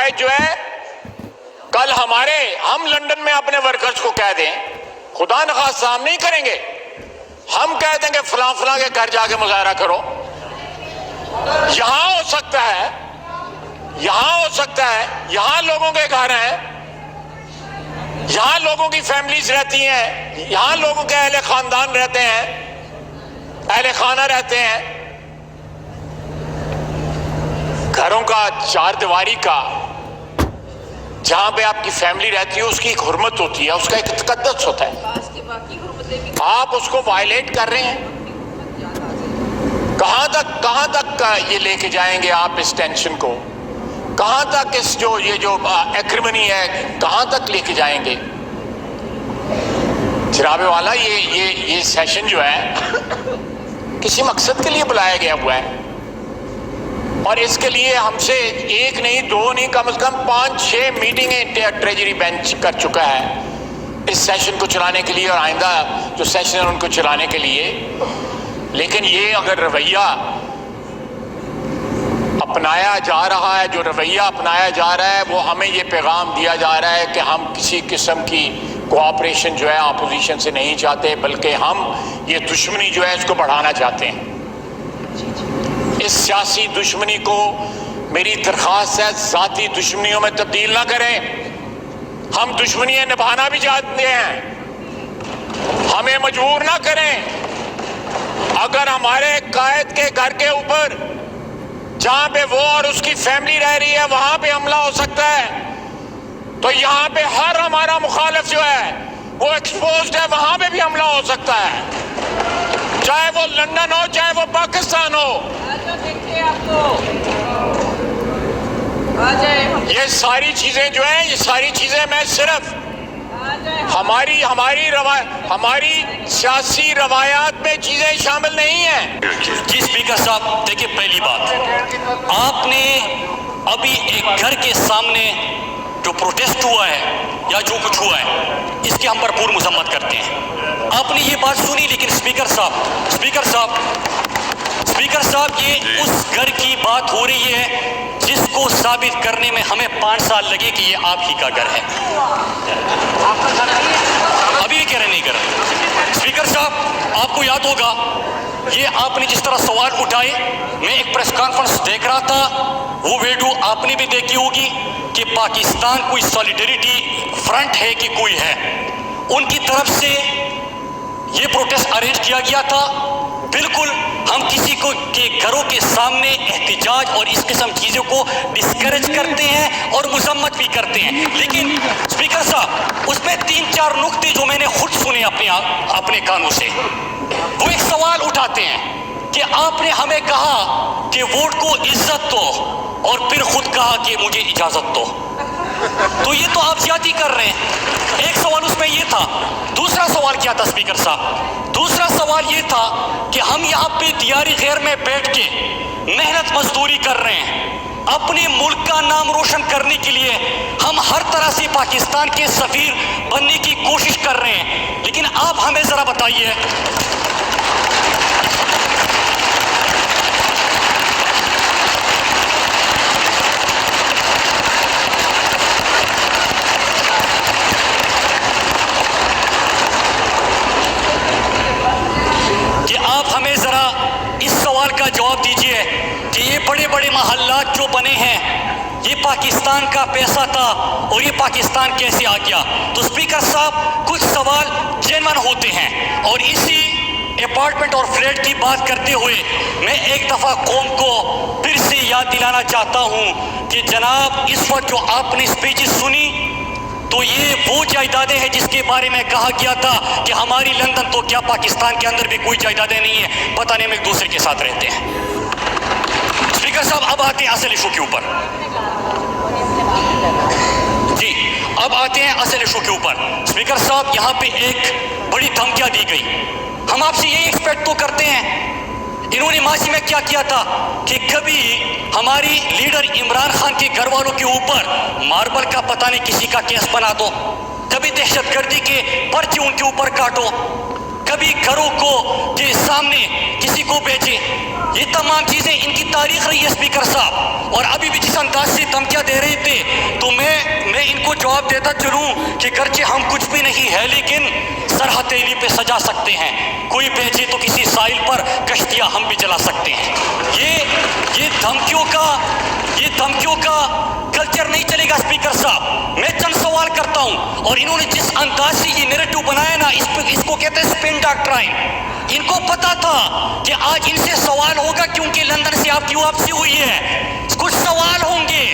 قائد جو ہے کل ہم لندن میں اپنے ورکرز کو کہہ دیں، خدا نخواستہ ہم نہیں کریں گے، ہم کہہ دیں کہ فلاں فلاں کے گھر جا کے مظاہرہ کرو. یہاں ہو سکتا ہے، یہاں لوگوں کے گھر ہیں، یہاں لوگوں کی فیملیز رہتی ہیں، یہاں لوگوں کے اہل خاندان رہتے ہیں، اہل خانہ رہتے ہیں. گھروں کا چار دیواری کا جہاں پہ آپ کی فیملی رہتی ہے اس کی ایک حرمت ہوتی ہے، اس کا ایک تقدس ہوتا ہے. آپ اس کو وائلیٹ کر رہے ہیں. کہاں تک یہ لے کے جائیں گے آپ اس ٹینشن کو؟ کہاں تک یہ جو ایکرمنی ہے کہاں تک لے کے جائیں گے؟ جناب والا یہ سیشن جو ہے کسی مقصد کے لیے بلایا گیا ہوا ہے، اور اس کے لیے ہم سے ایک نہیں، دو نہیں، کم از کم 5-6 میٹنگیں ٹریجری بینچ کر چکا ہے اس سیشن کو چلانے کے لیے اور آئندہ جو سیشن ہے ان کو چلانے کے لیے. لیکن یہ اگر رویہ اپنایا جا رہا ہے، جو رویہ اپنایا جا رہا ہے، وہ ہمیں یہ پیغام دیا جا رہا ہے کہ ہم کسی قسم کی کوآپریشن جو ہے اپوزیشن سے نہیں چاہتے، بلکہ ہم یہ دشمنی جو ہے اس کو بڑھانا چاہتے ہیں. اس سیاسی دشمنی کو میری درخواست ہے ذاتی دشمنیوں میں تبدیل نہ کریں. ہم دشمنیاں نبھانا بھی چاہتے ہیں، ہمیں مجبور نہ کریں. اگر ہمارے قائد کے گھر کے اوپر جہاں پہ وہ اور اس کی فیملی رہ رہی ہے وہاں پہ حملہ ہو سکتا ہے، تو یہاں پہ ہر ہمارا مخالف جو ہے وہ ایکسپوزڈ ہے، وہاں پہ بھی حملہ ہو سکتا ہے، چاہے وہ لندن ہو چاہے وہ پاکستان ہو. یہ ساری چیزیں جو ہیں، یہ ساری چیزیں میں صرف ہماری سیاسی روایات میں چیزیں شامل نہیں ہیں. جی اسپیکر صاحب دیکھیں، پہلی بات آپ نے ابھی ایک گھر کے سامنے جو پروٹیسٹ ہوا ہے یا جو کچھ ہوا ہے اس کی ہم بھرپور مذمت کرتے ہیں. آپ نے یہ بات سنی، لیکن اسپیکر صاحب یہ اس گھر کی بات ہو رہی ہے جس کو ثابت کرنے میں ہمیں 5 سال لگے کہ یہ آپ ہی کا گھر ہے. ابھی یہ کہہ رہے نہیں کر رہے. اسپیکر صاحب آپ کو یاد ہوگا یہ آپ نے جس طرح سوال اٹھائے، میں ایک پریس کانفرنس دیکھ رہا تھا، وہ ویڈیو آپ نے بھی دیکھی ہوگی کہ پاکستان کوئی سالیڈیریٹی فرنٹ ہے کہ کوئی ہے، ان کی طرف سے یہ پروٹیسٹ ارینج کیا گیا تھا. بالکل ہم کسی کو کے گھروں کے سامنے احتجاج اور اس قسم چیزوں کو ڈسکریج کرتے ہیں اور مذمت بھی کرتے ہیں. لیکن اسپیکر صاحب اس میں 3-4 نقطے جو میں نے خود سنے اپنے کانوں سے، وہ ایک سوال اٹھاتے ہیں کہ آپ نے ہمیں کہا کہ ووٹ کو عزت دو اور پھر خود کہا کہ مجھے اجازت دو. تو یہ تو آپ زیادتی کر رہے ہیں. ایک سوال اس میں یہ تھا. دوسرا سوال کیا تھا اسپیکر صاحب؟ دوسرا سوال یہ تھا کہ ہم یہاں پہ دیاری غیر میں بیٹھ کے محنت مزدوری کر رہے ہیں، اپنے ملک کا نام روشن کرنے کے لیے ہم ہر طرح سے پاکستان کے سفیر بننے کی کوشش کر رہے ہیں. لیکن آپ ہمیں ذرا بتائیے، ہمیں ذرا اس سوال کا جواب دیجئے کہ یہ بڑے بڑے محلات جو بنے ہیں یہ پاکستان کا پیسہ تھا اور یہ پاکستان کیسے آ گیا؟ تو اسپیکر صاحب کچھ سوال جینون ہوتے ہیں، اور اسی اپارٹمنٹ اور فلیٹ کی بات کرتے ہوئے میں ایک دفعہ قوم کو پھر سے یاد دلانا چاہتا ہوں کہ جناب اس وقت جو آپ نے اسپیچز سنی تو یہ وہ جائیدادیں ہیں جس کے بارے میں کہا گیا تھا کہ ہماری لندن تو کیا پاکستان کے اندر بھی کوئی جائیدادیں نہیں ہیں، پتہ نہیں ہم ایک دوسرے کے ساتھ رہتے ہیں. اسپیکر صاحب اب آتے ہیں اصل ایشو کے اوپر. جی اب آتے ہیں اصل ایشو کے اوپر. اسپیکر صاحب یہاں پہ ایک بڑی دھمکیاں دی گئی. ہم آپ سے یہی ایکسپیکٹ تو کرتے ہیں. انہوں نے ماضی میں کیا کیا تھا کہ کبھی ہماری لیڈر عمران خان کے گھر والوں کے اوپر ماربل کا پتہ نہیں کسی کا کیس بنا دو، کبھی دہشت گردی کے پرچے ان کے اوپر کاٹو، کبھی گھروں کو کے سامنے کسی کو بیچے. یہ تمام چیزیں ان کی تاریخ رہی ہے اسپیکر صاحب. اور ابھی بھی جس انداز سے دھمکیاں دے رہے تھے تو میں ان کو جواب دیتا چلوں کہ گرچہ ہم کچھ بھی نہیں ہے لیکن سر ہتھیلی پہ سجا سکتے ہیں. کوئی بیچے تو کسی ساحل پر کشتیاں ہم بھی چلا سکتے ہیں. یہ دھمکیوں کا کلچر نہیں چلے گا اسپیکر صاحب. میں چند سوال کرتا ہوں اور انہوں نے جس انداز سے یہ نیریٹو بنایا نا اس کو کہتے ہیں اسپن ڈاکٹرائن. ان کو پتا تھا کہ آج ان سے سوال ہوگا کیونکہ لندن سے آپ کی واپسی ہوئی ہے. کچھ سوال ہوں گے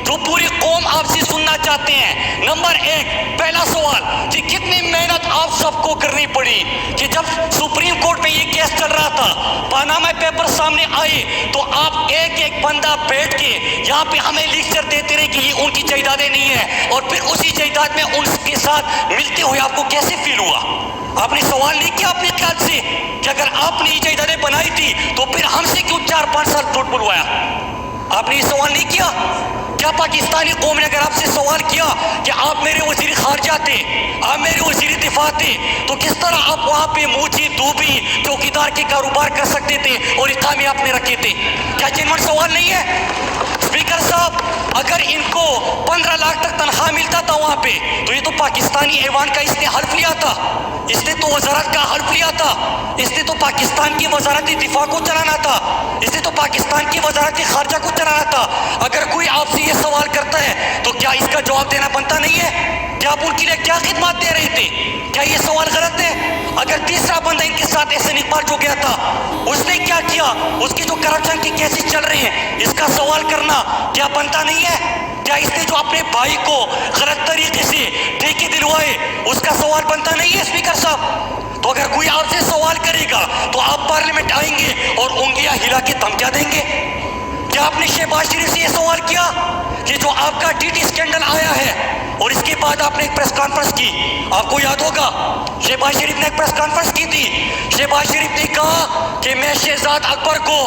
جو پوری قوم آپ سے سننا چاہتے ہیں. نمبر 1 پہلا سوال کہ کتنی محنت آپ سب کو کرنی پڑی کہ جب سپریم کورٹ میں یہ کیس چل رہا تھا, پاناما پیپر سامنے آئے تو آپ ایک بندہ بیٹھ کے یہاں پہ ہمیں لیکچر دیتے رہے کہ یہ ان کی جائیدادیں نہیں ہیں, اور پھر اسی جائیداد میں ان کے ساتھ ملتے ہوئے آپ کو کیسے فیل ہوا؟ آپ نے سوال نہیں کیا اپنے خیال سے کہ اگر آپ نے یہ جائیدادیں بنائی تھی تو پھر ہم سے کیوں 4-5 سال جھوٹ بلوایا؟ آپ نے یہ سوال نہیں کیا؟ کیا پاکستانی قوم نے اگر آپ سے سوال کیا کہ آپ میرے وزیر خارجہ تھے, آپ میرے وزیر دفاع تھے, تو کس طرح آپ وہاں پہ موچی دوبی چوکیدار کے کاروبار کر سکتے تھے اور اقامے آپ نے رکھے تھے؟ کیا جنون سوال نہیں ہے؟ اسپیکر صاحب اگر ان کو 15 لاکھ تک تنخواہ ملتا تھا وہاں پہ تو یہ تو پاکستانی ایوان کا اس نے حلف لیا تھا, اس نے تو وزارت کا حلف لیا تھا, اس نے تو پاکستان کی وزارت دفاع کو چلانا تھا, اس نے تو پاکستان کی وزارت خارجہ کو چلانا تھا. اگر کوئی آپ سے یہ سوال کرتا ہے تو کیا اس کا جواب دینا بنتا نہیں ہے؟ کیا آپ ان کے لیے کیا خدمات دے رہے تھے؟ کیا یہ سوال غلط ہے؟ اگر تیسرا بندہ ان کے ساتھ ایسے اقبال جو گیا تھا اس نے کیا کیا, اس کی جو کرپشن کی کیسز چل رہے ہیں اس کا سوال کرنا کیا بنتا نہیں ہے؟ کیا اس نے جو اپنے بھائی کو غلط طریقے سے ٹھیکے دلوائے اس کا سوال بنتا نہیں ہے اسپیکر صاحب؟ تو اگر کوئی آپ سے سوال کرے گا تو آپ پارلیمنٹ آئیں گے اور انگلیاں ہلا کے دھمکیاں دیں گے؟ کیا آپ نے شہباز شریف سے یہ سوال کیا کہ جو آپ کا ٹی ٹی اسکینڈل آیا ہے اور اس کے بعد آپ نے ایک پریس کانفرنس کی, آپ کو یاد ہوگا شہباز شریف نے ایک پریس کانفرنس کی تھی, شہباز شریف نے کہا کہ میں شہزاد اکبر کو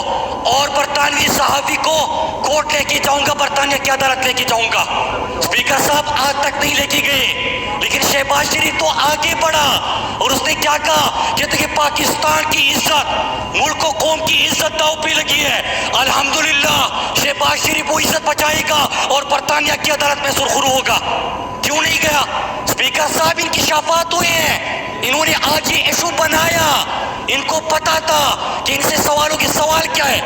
اور برطانوی صحافی کو کورٹ لے کے جاؤں گا, برطانیہ کی عدالت لے کے جاؤں گا. اسپیکر صاحب آج تک نہیں لے کے گئے, لیکن شہباز شریف تو آگے بڑھا اور اس نے کیا کہا کہ دیکھیں پاکستان کی عزت, ملک و قوم کی عزت داؤ پہ لگی ہے, الحمدللہ شہباز شریف وہ عزت بچائے گا اور برطانیہ کی عدالت میں سرخرو ہوگا. کیوں نہیں گیا؟ اسپیکر صاحب ان کی شفاعت ہوئے ہیں, انہوں نے آج یہ ایشو بنایا, ان کو پتا تھا کہ ان سے سوالوں کے سوال کیا ہے.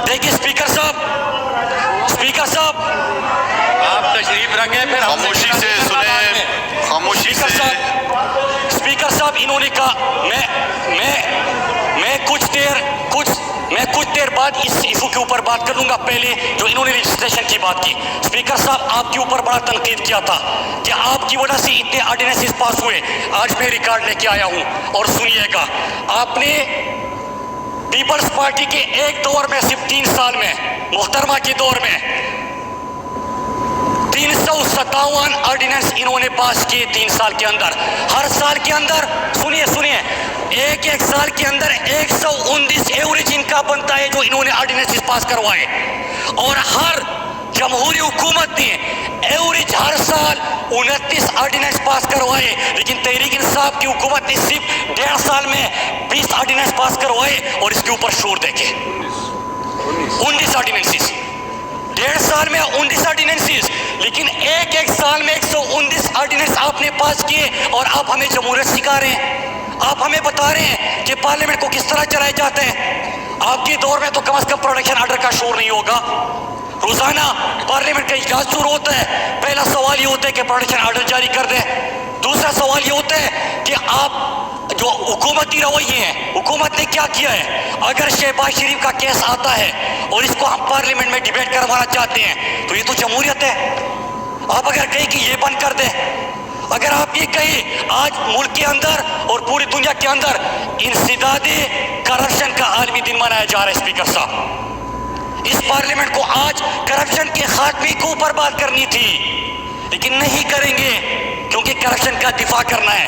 دیکھیں اسپیکر صاحب آپ تشریف رکھیں پھر خاموشی سے سنیں, خاموشی سے. اسپیکر صاحب انہوں نے کہا میں کچھ دیر بعد اس ایشو کے اوپر بات کر لوں گا. پہلے جو انہوں نے رجسٹریشن کی بات کی, اسپیکر صاحب آپ کے اوپر بڑا تنقید کیا تھا کہ آپ کی وجہ سے اتنے آرڈیننسز پاس ہوئے. آج میں ریکارڈ لے کے آیا ہوں اور سنیے گا. آپ نے پیپلز پارٹی کے ایک دور میں صرف 3 سال میں, محترمہ کے دور میں 357 آرڈیننس انہوں نے پاس کیے 3 سال کے اندر. ہر سال کے اندر سنیے ایک سال کے اندر 129 ایوریج ان کا بنتا ہے جو انہوں نے آرڈیننس پاس کروائے, اور ہر جمہوری حکومت نے ایوریج ہر سال 29 آرڈیننس پاس کروائے. لیکن تحریک انصاف کی حکومت نے صرف 1.5 سال میں 20 آرڈیننس پاس کروائے, اور اس کے اوپر شور دیکھے 19 آرڈیننسز 1.5 سال میں 19 آرڈیننسز. لیکن ایک سال میں 129 آرڈیننس آپ نے پاس کیے, اور آپ ہمیں جمہوریت سکھا رہے ہیں, آپ ہمیں بتا رہے ہیں کہ پارلیمنٹ کو کس طرح چلائے جاتے ہیں. آپ کے دور میں تو کم از کم پروڈکشن آرڈر کا شور نہیں ہوگا. روزانہ پارلیمنٹ کا اجلاس شروع ہوتا ہے, پہلا سوال یہ ہوتا ہے کہ پروڈکشن آرڈر جاری کر دیں. دوسرا سوال یہ ہوتا ہے کہ آپ جو حکومتی رویے ہیں, حکومت نے کیا کیا ہے. اگر شہباز شریف کا کیس آتا ہے اور اس کو ہم پارلیمنٹ میں ڈیبیٹ کروانا چاہتے ہیں تو یہ تو جمہوریت ہے. آپ اگر کہیں کہ یہ بند کر دیں, اگر آپ یہ کہیں آج ملک کے اندر اور پوری دنیا کے اندر انسداد کرپشن کا عالمی دن منایا جا رہا ہے. اسپیکر صاحب اس پارلیمنٹ کو آج کرپشن کے خاتمے کے اوپر بات کرنی تھی, لیکن نہیں کریں گے کیونکہ کرپشن کا دفاع کرنا ہے.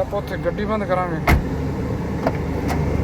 ਆਪਾਂ ਉੱਥੇ ਗੱਡੀ ਬੰਦ ਕਰਾਂਗੇ।